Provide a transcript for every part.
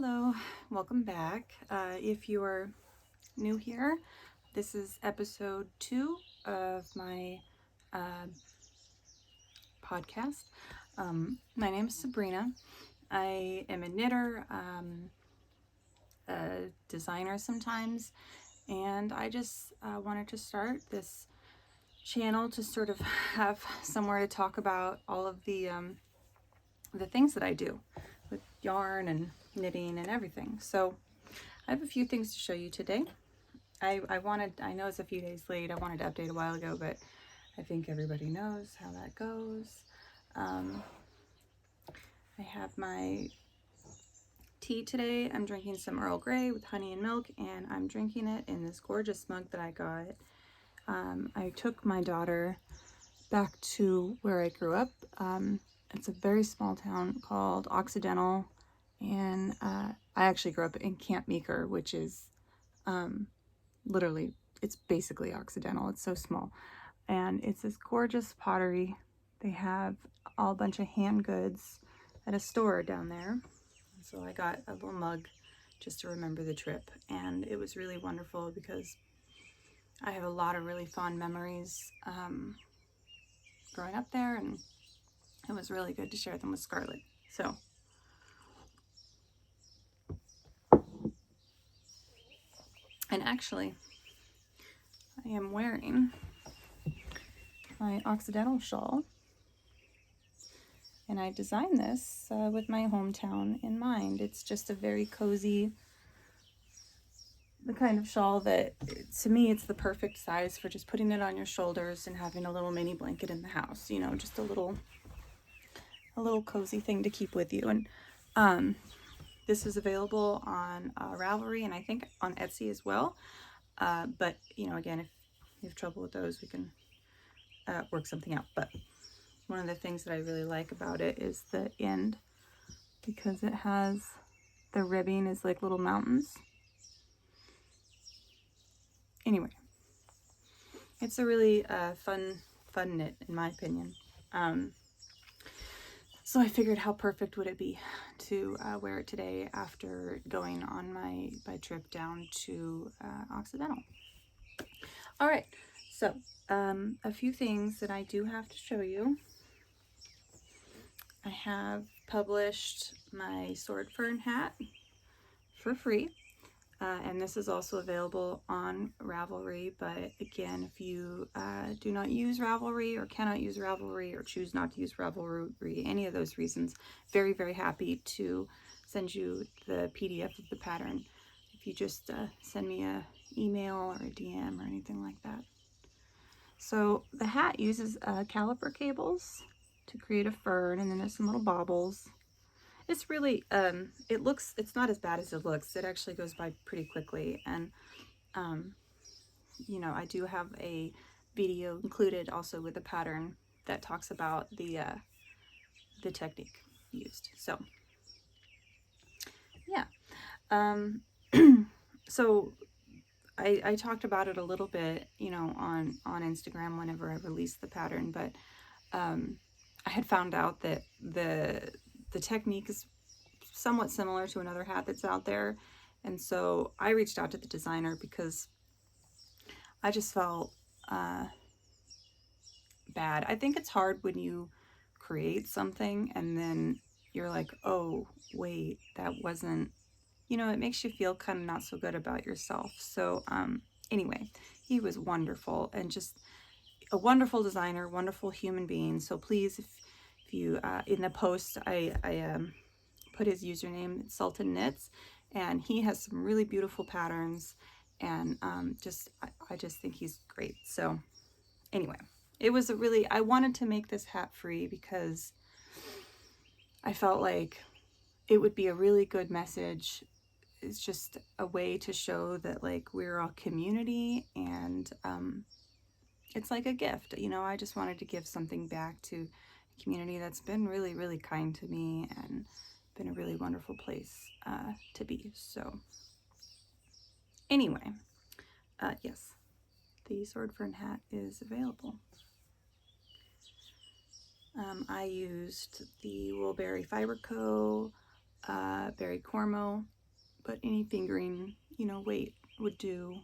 Hello, welcome back. If you are new here, this is episode 2 of my podcast. My name is Sabrina. I am a knitter, a designer sometimes, and I just wanted to start this channel to sort of have somewhere to talk about all of the things that I do with yarn and knitting and everything. So I have a few things to show you today. I know it's a few days late. I wanted to update a while ago, but I think everybody knows how that goes. I have my tea today. I'm drinking some Earl Grey with honey and milk, and I'm drinking it in this gorgeous mug that I got. I took my daughter back to where I grew up. It's a very small town called Occidental, and I actually grew up in Camp Meeker, which is literally, it's basically Occidental. It's so small, and it's this gorgeous pottery. They have a bunch of hand goods at a store down there, and so I got a little mug just to remember the trip, and it was really wonderful because I have a lot of really fond memories growing up there, and it was really good to share them with Scarlett. So and actually I am wearing my Occidental shawl, and I designed this with my hometown in mind. It's just a very cozy, the kind of shawl that, to me, it's the perfect size for just putting it on your shoulders and having a little mini blanket in the house, you know, just a little cozy thing to keep with you. And this is available on Ravelry and I think on Etsy as well. But, you know, again, if you have trouble with those, we can work something out. But one of the things that I really like about it is the end, because it has, the ribbing is like little mountains. Anyway, it's a really fun knit, in my opinion. So I figured, how perfect would it be to wear it today after going on my trip down to Occidental. All right, so a few things that I do have to show you. I have published my Swordfern Hat for free, and this is also available on Ravelry. But again, if you do not use Ravelry or cannot use Ravelry or choose not to use Ravelry, any of those reasons, very, very happy to send you the PDF of the pattern if you just send me an email or a DM or anything like that. So the hat uses caliper cables to create a fern, and then there's some little baubles. It's really, it's not as bad as it looks. It actually goes by pretty quickly. And, you know, I do have a video included also with the pattern that talks about the technique used. So, yeah. So I talked about it a little bit, you know, on Instagram whenever I released the pattern, but I had found out that the technique is somewhat similar to another hat that's out there, and so I reached out to the designer because I just felt bad. I think it's hard when you create something and then you're like, oh wait, that wasn't, you know, it makes you feel kind of not so good about yourself. So anyway, he was wonderful and just a wonderful designer, wonderful human being. So please, if you in the post, I put his username, Sultan Knits, and he has some really beautiful patterns, and I just think he's great. So anyway, it was I wanted to make this hat free because I felt like it would be a really good message. It's just a way to show that, like, we're a community, and it's like a gift, you know. I just wanted to give something back to a community that's been really, really kind to me and been a really wonderful place to be. So anyway, yes, the Swordfern Hat is available. I used the Woolberry Fiber Co. berry cormo, but any fingering, you know, weight would do.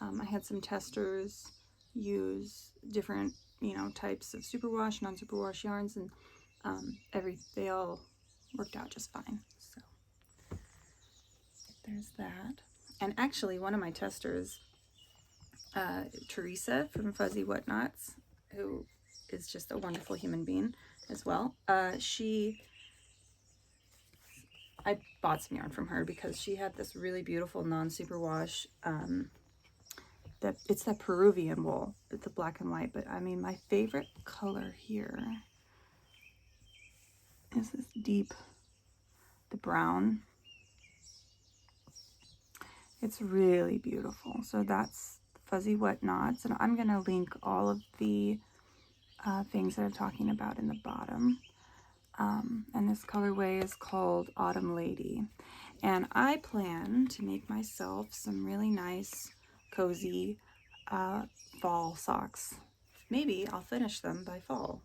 I had some testers use different, you know, types of superwash, non-superwash yarns, and they all worked out just fine. So there's that. And actually, one of my testers, Teresa from Fuzzy Whatnots, who is just a wonderful human being as well. I bought some yarn from her because she had this really beautiful non-superwash, it's that Peruvian wool. It's the black and white, but I mean, my favorite color here is this deep, the brown. It's really beautiful. So that's Fuzzy Whatnots, and I'm gonna link all of the things that I'm talking about in the bottom. And this colorway is called Autumn Lady. And I plan to make myself some really nice, cozy fall socks. Maybe I'll finish them by fall.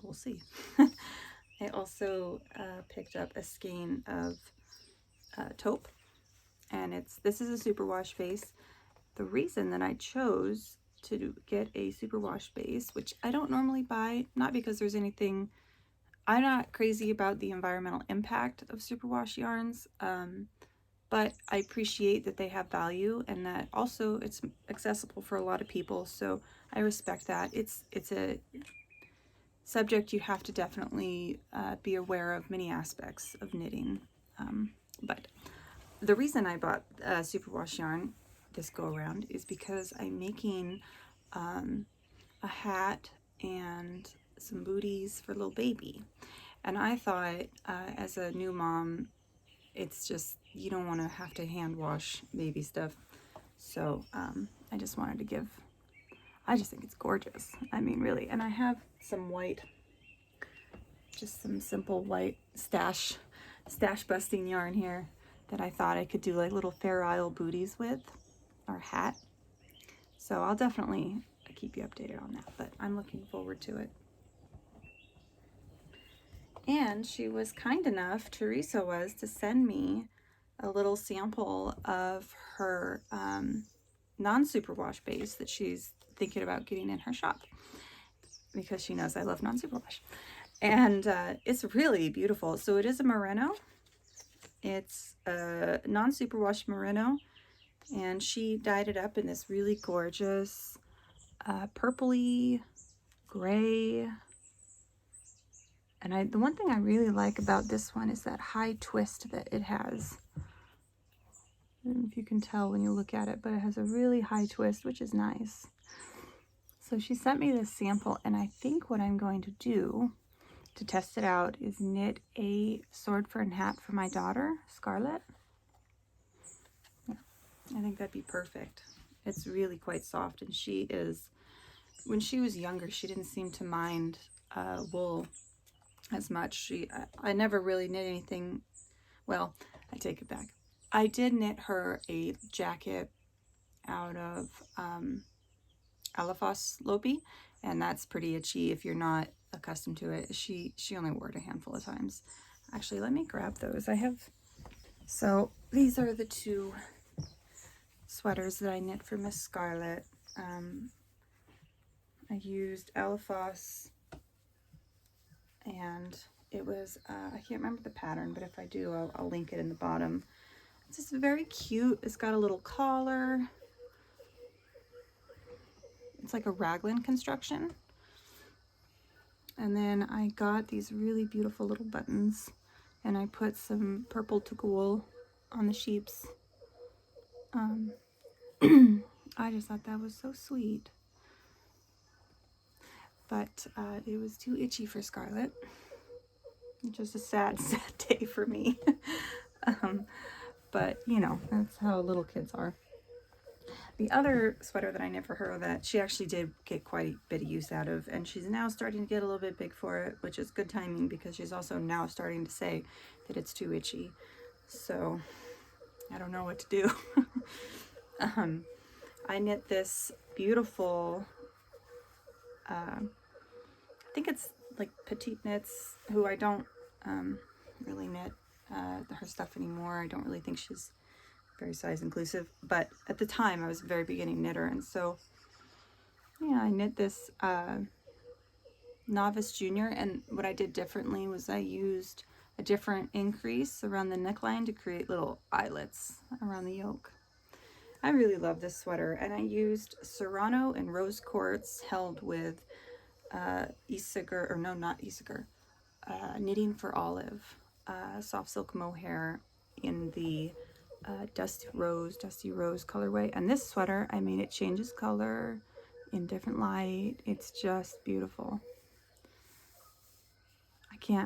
We'll see. I also picked up a skein of taupe, and this is a superwash base. The reason that I chose to get a superwash base, which I don't normally buy, not because there's anything, I'm not crazy about the environmental impact of superwash yarns, but I appreciate that they have value and that also it's accessible for a lot of people, so I respect that. It's a subject you have to definitely be aware of many aspects of knitting, but the reason I bought superwash yarn this go around is because I'm making a hat and some booties for little baby. And I thought, as a new mom, it's just, you don't want to have to hand wash baby stuff. So I just wanted to give, I just think it's gorgeous. I mean, really. And I have some white, just some simple white stash busting yarn here that I thought I could do like little Fair Isle booties with, or hat. So I'll definitely keep you updated on that, but I'm looking forward to it. And she was kind enough, Teresa was, to send me a little sample of her non-superwash base that she's thinking about getting in her shop, because she knows I love non-superwash. And it's really beautiful. So it is a merino. It's a non-superwash merino, and she dyed it up in this really gorgeous purpley gray. And the one thing I really like about this one is that high twist that it has. I don't know if you can tell when you look at it, but it has a really high twist, which is nice. So she sent me this sample, and I think what I'm going to do to test it out is knit a Swordfern hat for my daughter, Scarlett. Yeah, I think that'd be perfect. It's really quite soft, and she is, when she was younger, she didn't seem to mind wool as much. I never really knit anything. Well, I take it back. I did knit her a jacket out of Alafos Lopi, and that's pretty itchy if you're not accustomed to it. She only wore it a handful of times. Actually, let me grab those. So these are the two sweaters that I knit for Miss Scarlett. I used Alafos, and it was, I can't remember the pattern, but if I do, I'll link it in the bottom. It's just very cute. It's got a little collar. It's like a raglan construction. And then I got these really beautiful little buttons, and I put some purple tuka wool on the sheeps. I just thought that was so sweet. But it was too itchy for Scarlett. Just a sad, sad day for me. But, you know, that's how little kids are. The other sweater that I knit for her that she actually did get quite a bit of use out of, and she's now starting to get a little bit big for it, which is good timing because she's also now starting to say that it's too itchy. So I don't know what to do. I knit this beautiful, I think it's like Petite Knits, who I don't really knit her stuff anymore. I don't really think she's very size inclusive, but at the time I was a very beginning knitter, and so yeah, I knit this novice junior, and what I did differently was I used a different increase around the neckline to create little eyelets around the yoke. I really love this sweater, and I used Serrano and rose quartz held with Isager, or no, not Isager, Knitting for Olive, soft silk mohair in the dusty rose colorway. And this sweater, I mean, it changes color in different light. It's just beautiful.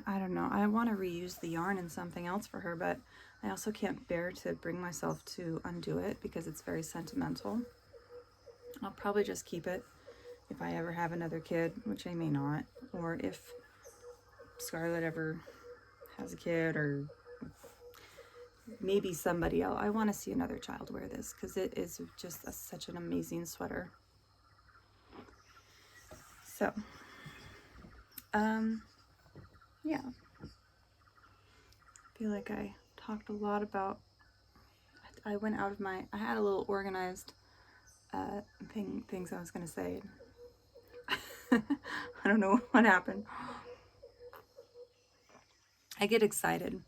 I don't know, I want to reuse the yarn in something else for her, but I also can't bear to bring myself to undo it because it's very sentimental. I'll probably just keep it if I ever have another kid, which I may not, or if Scarlett ever has a kid, or maybe somebody else. I want to see another child wear this because it is just such an amazing sweater. So, yeah. I feel like I talked a lot about, I had a little organized things I was going to say. I don't know what happened. I get excited,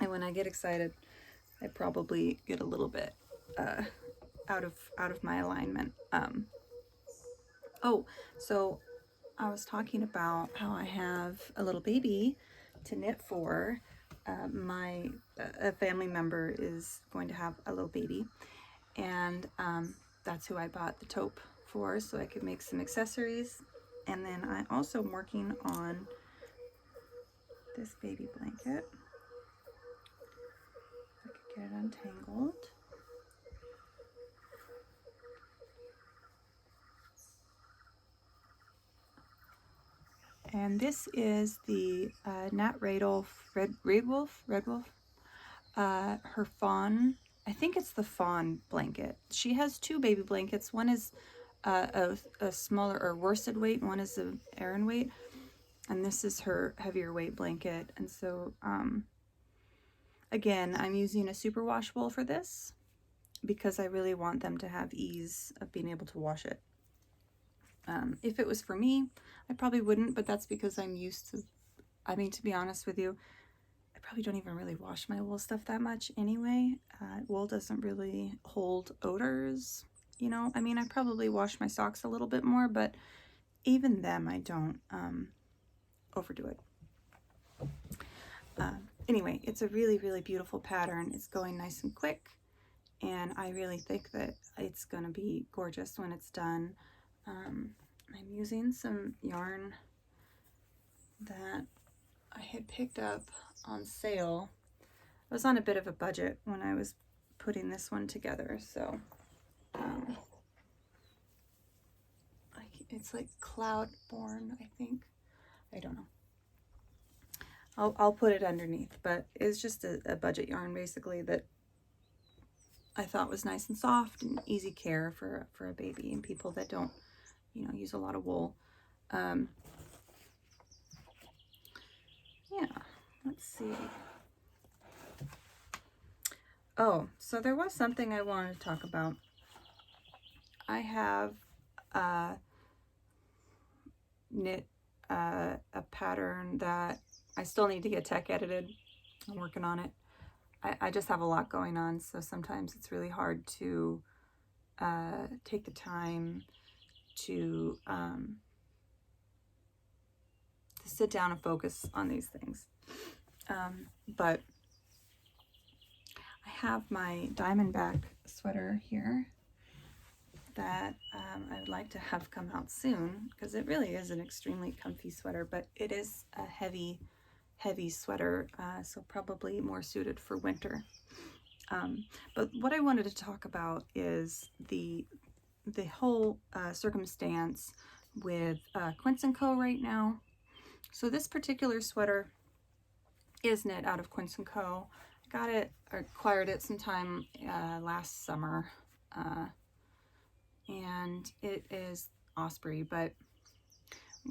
and when I get excited, I probably get a little bit out of my alignment. Oh, so I was talking about how I have a little baby to knit for. A family member is going to have a little baby, and that's who I bought the taupe for, so I could make some accessories. And then I also am working on this baby blanket. If I could get it untangled. And this is the Nat Red Wolf, her Faun. I think it's the Faun blanket. She has two baby blankets. One is a smaller or worsted weight, and one is a Aran weight. And this is her heavier weight blanket. And so, again, I'm using a superwash wool for this because I really want them to have ease of being able to wash it. If it was for me, I probably wouldn't, but that's because I'm used to, I mean, to be honest with you, I probably don't even really wash my wool stuff that much anyway. Wool doesn't really hold odors, you know. I mean, I probably wash my socks a little bit more, but even them, I don't overdo it. Anyway, it's a really, really beautiful pattern. It's going nice and quick, and I really think that it's going to be gorgeous when it's done. I'm using some yarn that I had picked up on sale. I was on a bit of a budget when I was putting this one together, so it's like Cloudborn, I think. I don't know. I'll put it underneath, but it's just a budget yarn basically that I thought was nice and soft and easy care for a baby and people that don't, you know, use a lot of wool. Yeah, let's see. Oh, so there was something I wanted to talk about. I have knit a pattern that I still need to get tech edited. I'm working on it. I just have a lot going on, so sometimes it's really hard to take the time to sit down and focus on these things. But I have my Diamondback sweater here that I would like to have come out soon because it really is an extremely comfy sweater, but it is a heavy sweater, so probably more suited for winter. But what I wanted to talk about is the whole circumstance with Quince & Co. right now. So this particular sweater is knit out of Quince & Co. I got it, or acquired it sometime last summer, and it is Osprey. But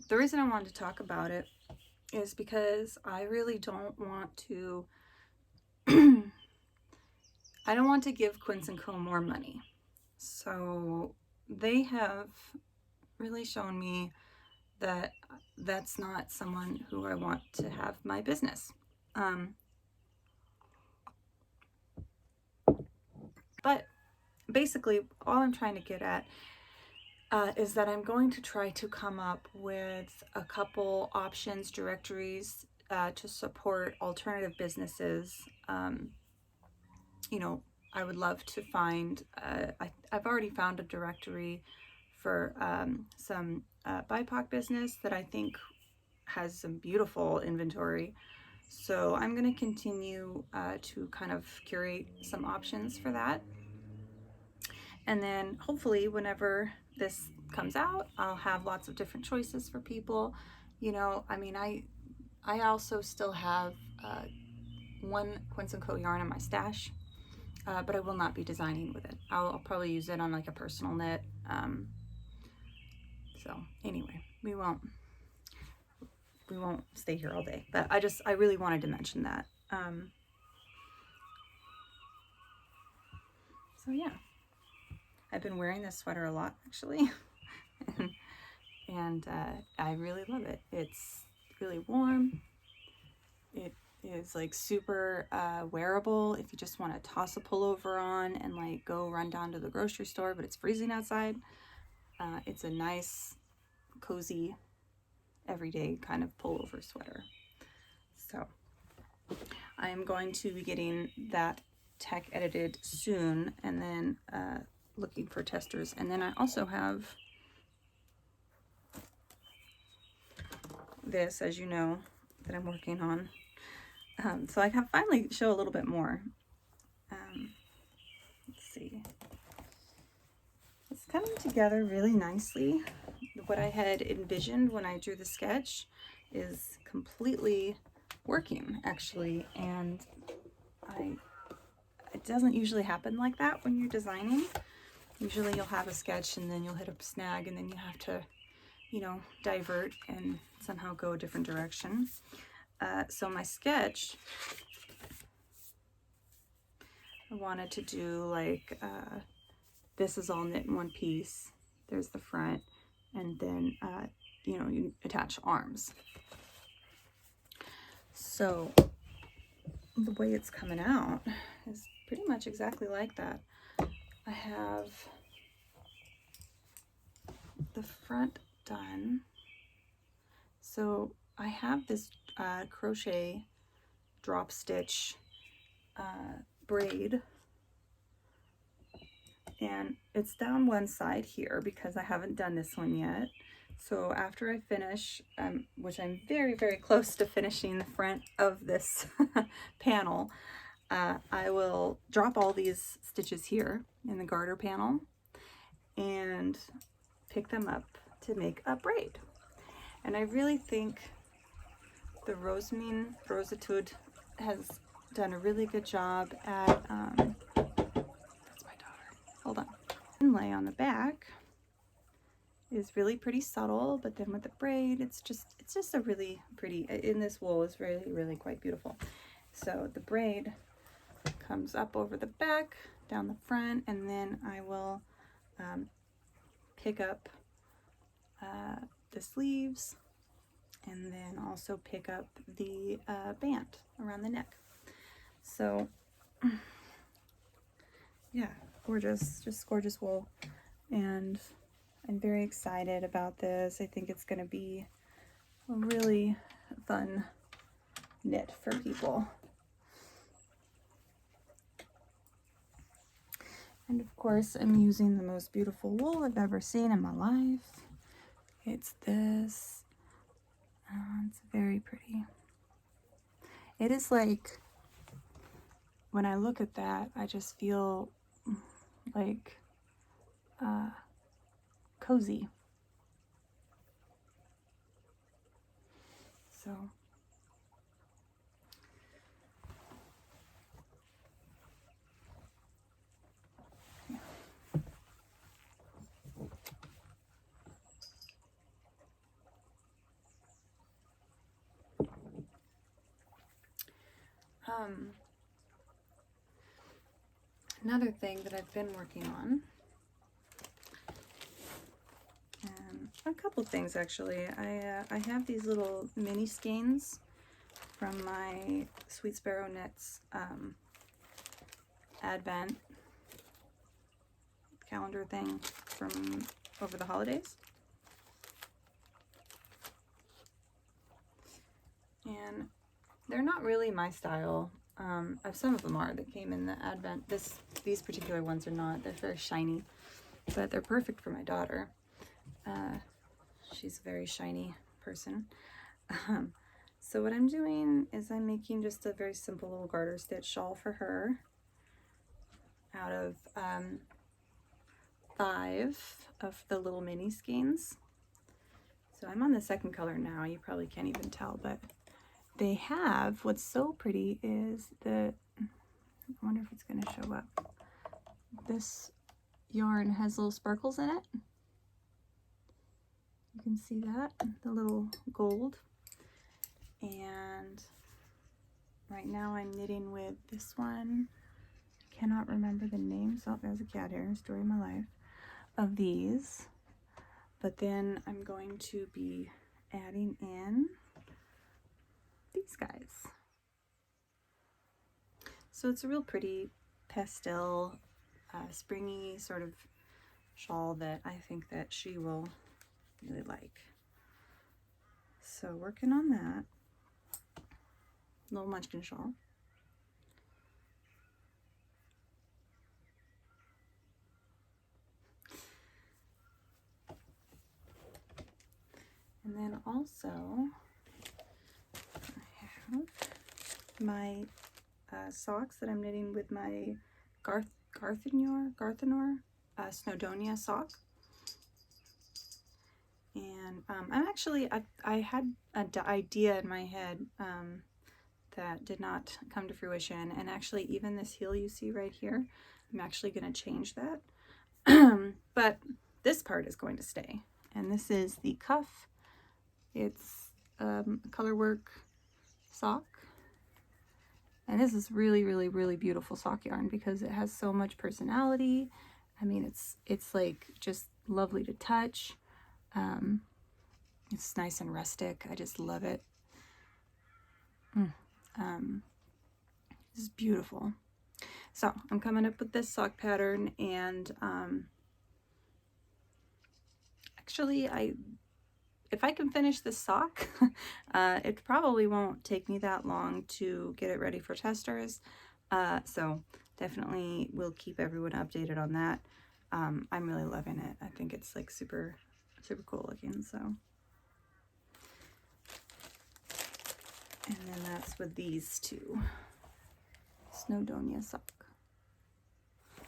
the reason I wanted to talk about it is because I really don't want to I don't want to give Quince & Co. more money. So they have really shown me that that's not someone who I want to have my business. But basically, all I'm trying to get at is that I'm going to try to come up with a couple options, directories to support alternative businesses. You know, I would love to find, I've already found a directory for some BIPOC business that I think has some beautiful inventory. So I'm going to continue to kind of curate some options for that. And then hopefully whenever this comes out, I'll have lots of different choices for people. You know, I mean, I also still have one Quince & Co. yarn in my stash, but I will not be designing with it. I'll probably use it on like a personal knit. So anyway, we won't stay here all day, but I really wanted to mention that. So yeah, I've been wearing this sweater a lot actually. and I really love it. It's really warm. It is like super wearable if you just want to toss a pullover on and like go run down to the grocery store, but it's freezing outside. It's a nice, cozy, everyday kind of pullover sweater. So I am going to be getting that tech edited soon, and then looking for testers. And then I also have this, as you know, that I'm working on. So I can finally show a little bit more. Let's see. It's coming together really nicely. What I had envisioned when I drew the sketch is completely working, actually, and it doesn't usually happen like that when you're designing. Usually you'll have a sketch and then you'll hit a snag and then you have to, you know, divert and somehow go a different direction. So my sketch, I wanted to do like, this is all knit in one piece. There's the front, and then, you know, you attach arms. So the way it's coming out is pretty much exactly like that. I have the front done. So I have this crochet drop stitch braid, and it's down one side here because I haven't done this one yet. So after I finish, which I'm very, very close to finishing the front of this panel, I will drop all these stitches here in the garter panel and pick them up to make a braid. And I really think the Rositude has done a really good job at, that's my daughter, hold on. Inlay on the back is really pretty subtle, but then with the braid, it's just a really pretty, in this wool is really, really quite beautiful. So the braid comes up over the back, down the front, and then I will pick up the sleeves, and then also pick up the band around the neck. So yeah, gorgeous, just gorgeous wool, and I'm very excited about this. I think it's going to be a really fun knit for people. And of course, I'm using the most beautiful wool I've ever seen in my life. It's this. It's very pretty. It is like, when I look at that, I just feel like cozy. So yeah. Another thing that I've been working on, and a couple things actually. I have these little mini skeins from my Sweet Sparrow Knits Advent calendar thing from over the holidays. And they're not really my style. Some of them are that came in the Advent. These particular ones are not. They're very shiny, but they're perfect for my daughter. She's a very shiny person. So what I'm doing is I'm making just a very simple little garter stitch shawl for her out of 5 of the little mini skeins. So I'm on the second color now. You probably can't even tell, but they have, what's so pretty is I wonder if it's going to show up. This yarn has little sparkles in it. You can see that, the little gold. And right now I'm knitting with this one. I cannot remember the names. Oh, there's a cat here, story of my life, of these. But then I'm going to be adding in these guys. So it's a real pretty pastel, springy sort of shawl that I think that she will really like. So working on that. Little munchkin shawl. And then also I have my socks that I'm knitting with my Garthenor Snowdonia sock. And I'm actually, I had an idea in my head that did not come to fruition. And actually even this heel you see right here, I'm actually going to change that. But this part is going to stay. And this is the cuff. It's a color work sock. And this is really, really, really beautiful sock yarn because it has so much personality. I mean, it's like just lovely to touch. It's nice and rustic. I just love it. This is beautiful. So I'm coming up with this sock pattern, and actually if I can finish this sock, it probably won't take me that long to get it ready for testers. So definitely will keep everyone updated on that. I'm really loving it. I think it's like super, super cool looking. So, and then that's with these two Snowdonia sock,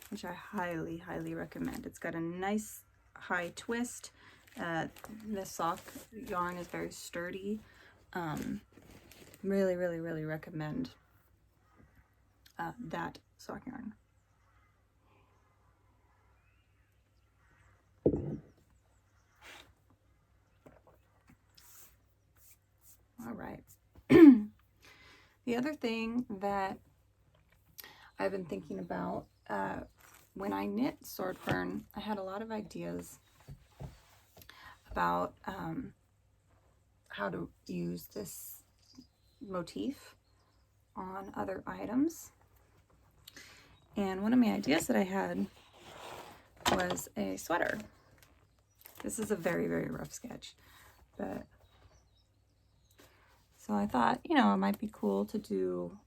which I highly, highly recommend. It's got a nice high twist. The sock yarn is very sturdy. Really, really, really recommend that sock yarn. All right. The other thing that I've been thinking about, when I knit Swordfern, I had a lot of ideas about how to use this motif on other items. And one of my ideas that I had was a sweater. This is a very, very rough sketch, but so I thought, you know, it might be cool to do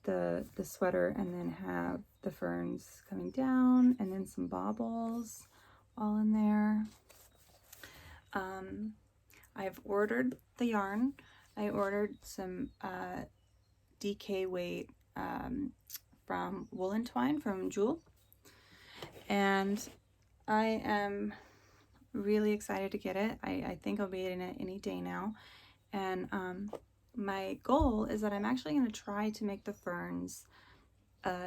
the sweater and then have the ferns coming down and then some baubles all in there. I've ordered the yarn. I ordered some DK weight from Woolen Twine from Jewel, and I am really excited to get it. I think I'll be getting it any day now. And my goal is that I'm actually going to try to make the ferns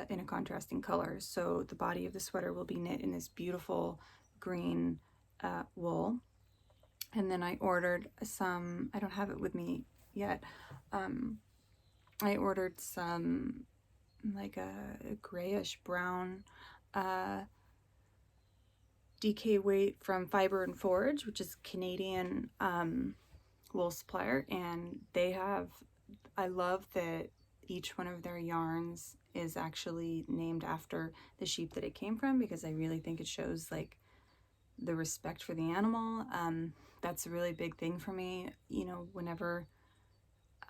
in a contrasting color. So the body of the sweater will be knit in this beautiful green wool. And then I ordered some, I don't have it with me yet, I ordered some like a grayish brown DK weight from Fiber and Forge, which is Canadian wool supplier, and they have, I love that each one of their yarns is actually named after the sheep that it came from, because I really think it shows like the respect for the animal. That's a really big thing for me. You know, whenever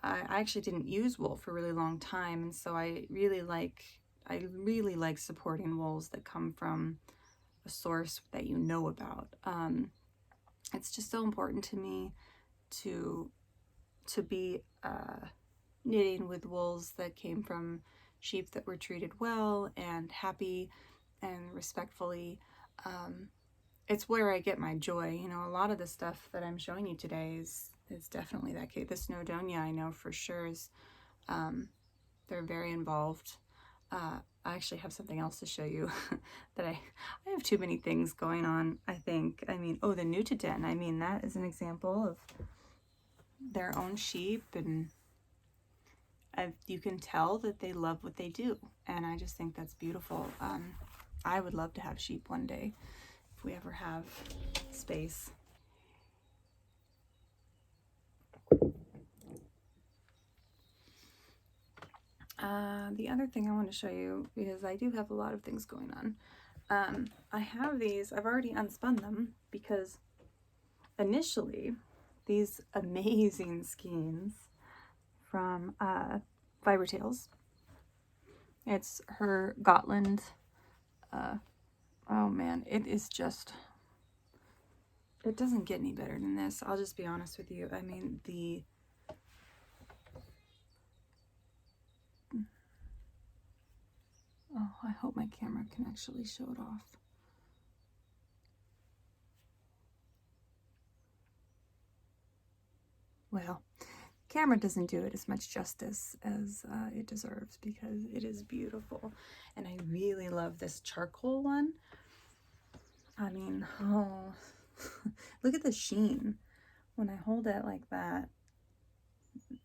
I actually didn't use wool for a really long time, and so I really like supporting wools that come from a source that you know about. It's just so important to me to be knitting with wools that came from sheep that were treated well and happy and respectfully. It's where I get my joy. You know, a lot of the stuff that I'm showing you today is definitely that case. The Snowdonia, I know for sure, is they're very involved. I actually have something else to show you that I have too many things going on, I think. I mean, oh, the Nutiden. I mean, that is an example of their own sheep, and you can tell that they love what they do, and I just think that's beautiful. I would love to have sheep one day if we ever have space. The other thing I want to show you, because I do have a lot of things going on, I have these, I've already unspun them, because initially these amazing skeins from Fiber Tales, it's her Gotland, oh man, it is just, it doesn't get any better than this. I'll just be honest with you. I mean, oh, I hope my camera can actually show it off. Well, camera doesn't do it as much justice as it deserves, because it is beautiful. And I really love this charcoal one. I mean, oh, look at the sheen. When I hold it like that,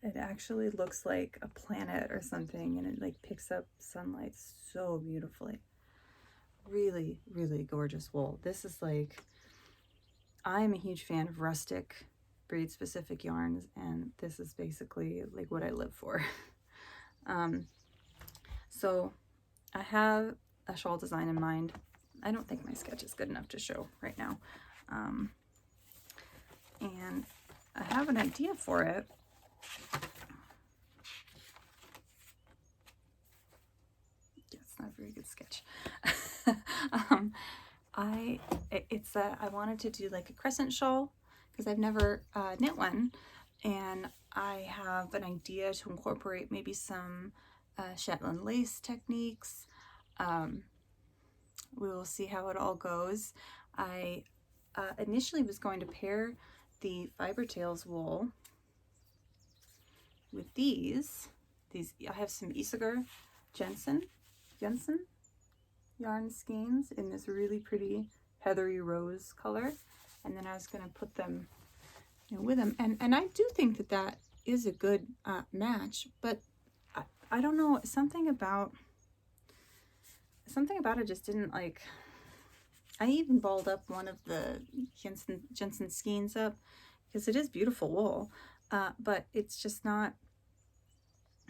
it actually looks like a planet or something, and it like picks up sunlight so beautifully. Really, really gorgeous wool. This is like, I'm a huge fan of rustic breed specific yarns, and this is basically like what I live for. So I have a shawl design in mind. I don't think my sketch is good enough to show right now. And I have an idea for it. It's not a very good sketch. I wanted to do like a crescent shawl, because I've never knit one, and I have an idea to incorporate maybe some Shetland lace techniques. We will see how it all goes. I initially was going to pair the Fiber Tales wool with these. I have some Isager Jensen yarn skeins in this really pretty heathery rose color, and then I was going to put them, you know, with them, and I do think that that is a good match, but I don't know, something about it just didn't like. I even balled up one of the Jensen skeins up, because it is beautiful wool, but it's just not,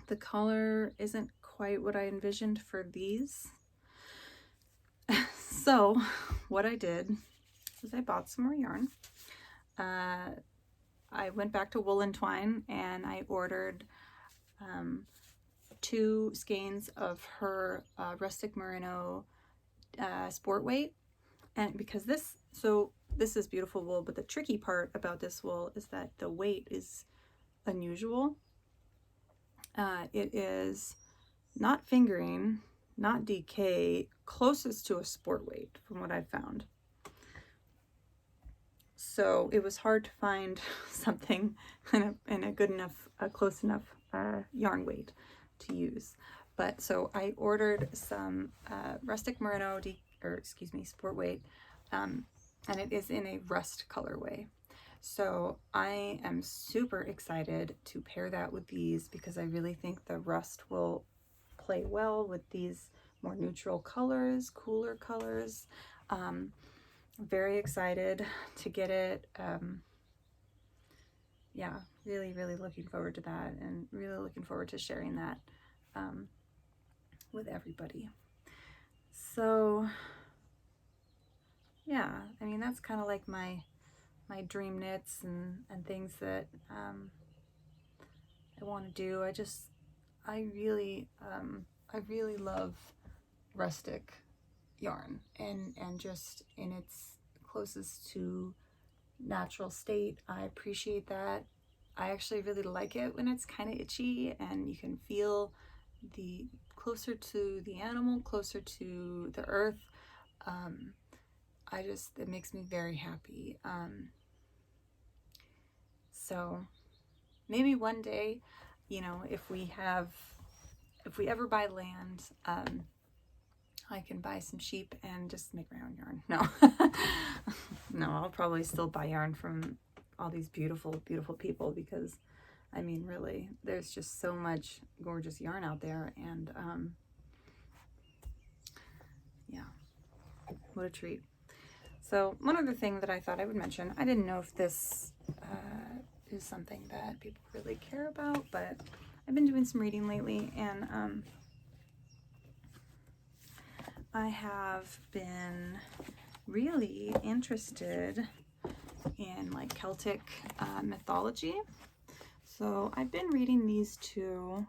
the color isn't quite what I envisioned for these. So what I did was I bought some more yarn. I went back to Wool and Twine, and I ordered 2 skeins of her rustic merino sport weight. And because this is beautiful wool, but the tricky part about this wool is that the weight is unusual. It is not fingering, not DK, closest to a sport weight from what I've found. So it was hard to find something in a good enough, close enough yarn weight to use. But so I ordered some rustic merino sport weight, and it is in a rust colorway. So I am super excited to pair that with these, because I really think the rust will play well with these more neutral colors, cooler colors. Very excited to get it. Yeah, really, really looking forward to that, and really looking forward to sharing that with everybody. So yeah, I mean, that's kind of like my dream knits and things that I want to do. I really love rustic yarn, and just in its closest to natural state. I appreciate that. I actually really like it when it's kind of itchy and you can feel the closer to the animal, closer to the earth. It makes me very happy. So maybe one day, you know, if we ever buy land, I can buy some sheep and just make my own yarn. No, no, I'll probably still buy yarn from all these beautiful, beautiful people, because I mean, really, there's just so much gorgeous yarn out there, and yeah, what a treat. So one other thing that I thought I would mention, I didn't know if this is something that people really care about, but I've been doing some reading lately, and I have been really interested in like Celtic mythology. So I've been reading these two.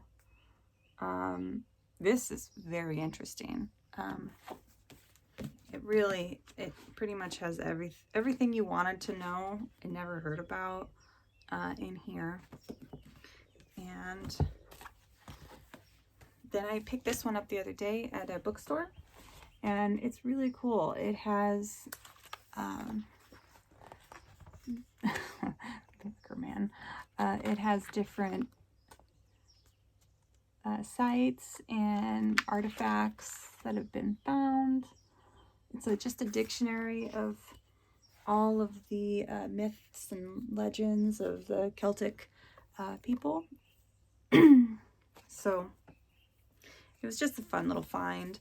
This is very interesting. It pretty much has everything you wanted to know and never heard about in here. And then I picked this one up the other day at a bookstore, and it's really cool. It has man. It has different sites and artifacts that have been found. It's just a dictionary of all of the myths and legends of the Celtic people. So it was just a fun little find.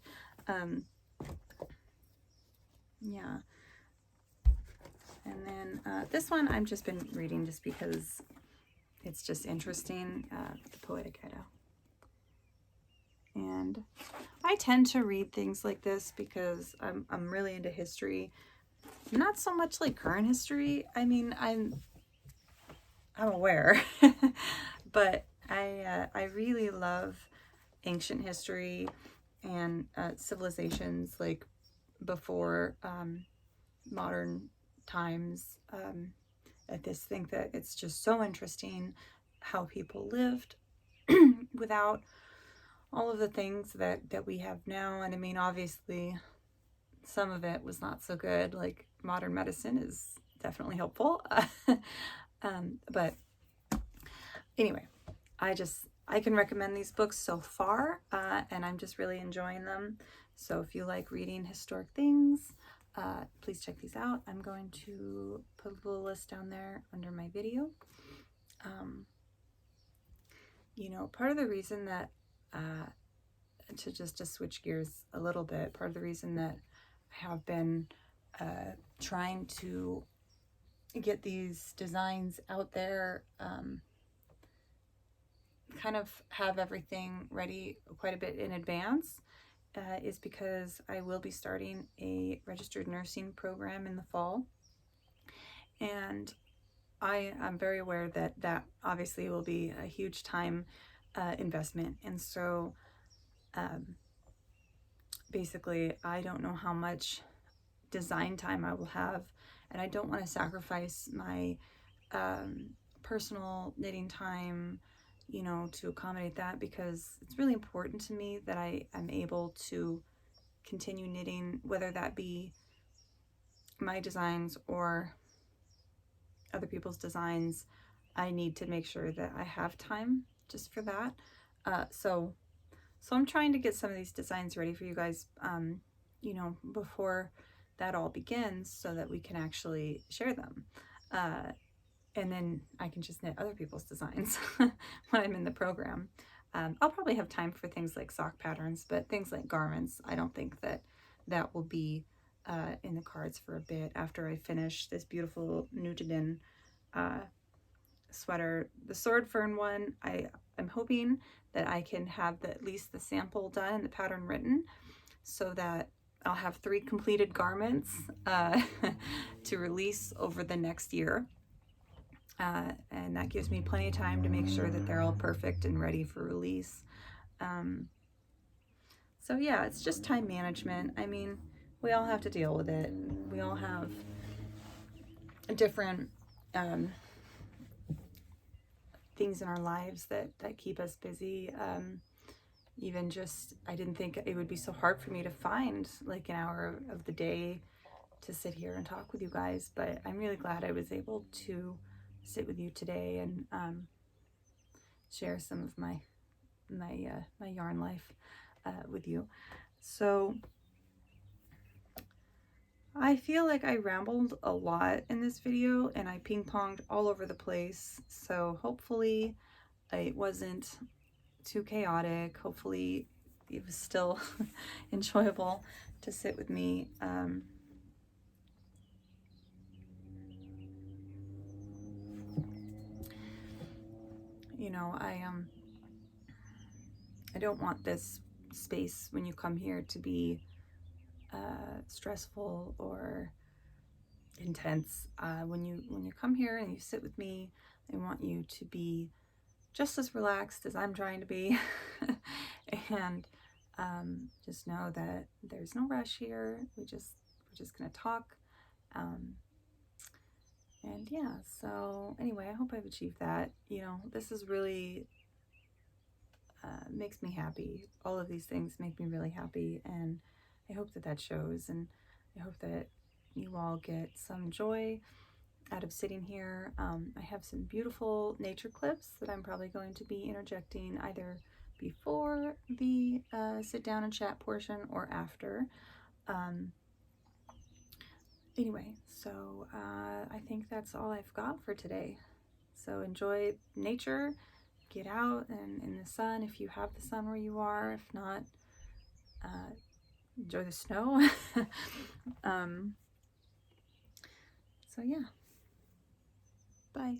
Yeah. And then this one I've just been reading just because it's just interesting, the Poetic Edda. And I tend to read things like this because I'm really into history. Not so much like current history. I mean, I'm aware, but I really love ancient history and civilizations like before modern times. I just think that it's just so interesting how people lived without all of the things that we have now. And I mean, obviously some of it was not so good. Like modern medicine is definitely helpful. But anyway, I can recommend these books so far, and I'm just really enjoying them. So if you like reading historic things, please check these out. I'm going to put a little list down there under my video. You know, part of the reason that to switch gears a little bit, part of the reason that I have been trying to get these designs out there, kind of have everything ready quite a bit in advance, is because I will be starting a registered nursing program in the fall, and I'm very aware that obviously will be a huge time investment. And so basically I don't know how much design time I will have, and I don't want to sacrifice my personal knitting time, you know, to accommodate that, because it's really important to me that I am able to continue knitting, whether that be my designs or other people's designs. I need to make sure that I have time just for that. So I'm trying to get some of these designs ready for you guys, you know, before that all begins, so that we can actually share them. And then I can just knit other people's designs when I'm in the program. I'll probably have time for things like sock patterns, but things like garments, I don't think that that will be in the cards for a bit after I finish this beautiful Nutiden sweater. The Swordfern one, I'm hoping that I can have at least the sample done and the pattern written so that I'll have 3 completed garments to release over the next year. And that gives me plenty of time to make sure that they're all perfect and ready for release. So yeah, it's just time management. I mean, we all have to deal with it. We all have different things in our lives that keep us busy. Even just, I didn't think it would be so hard for me to find like an hour of the day to sit here and talk with you guys, but I'm really glad I was able to sit with you today and share some of my yarn life with you. So I feel like I rambled a lot in this video and I ping-ponged all over the place, so hopefully it wasn't too chaotic. Hopefully it was still enjoyable to sit with me. You know, I don't want this space when you come here to be stressful or intense. When you come here and you sit with me, I want you to be just as relaxed as I'm trying to be. And just know that there's no rush here. We're just gonna talk. And yeah, so anyway, I hope I've achieved that. You know, this is really makes me happy. All of these things make me really happy, and I hope that that shows, and I hope that you all get some joy out of sitting here. I have some beautiful nature clips that I'm probably going to be interjecting either before the sit down and chat portion or after. Anyway, so I think that's all I've got for today. So enjoy nature, get out and in the sun if you have the sun where you are. If not, enjoy the snow. So yeah, bye.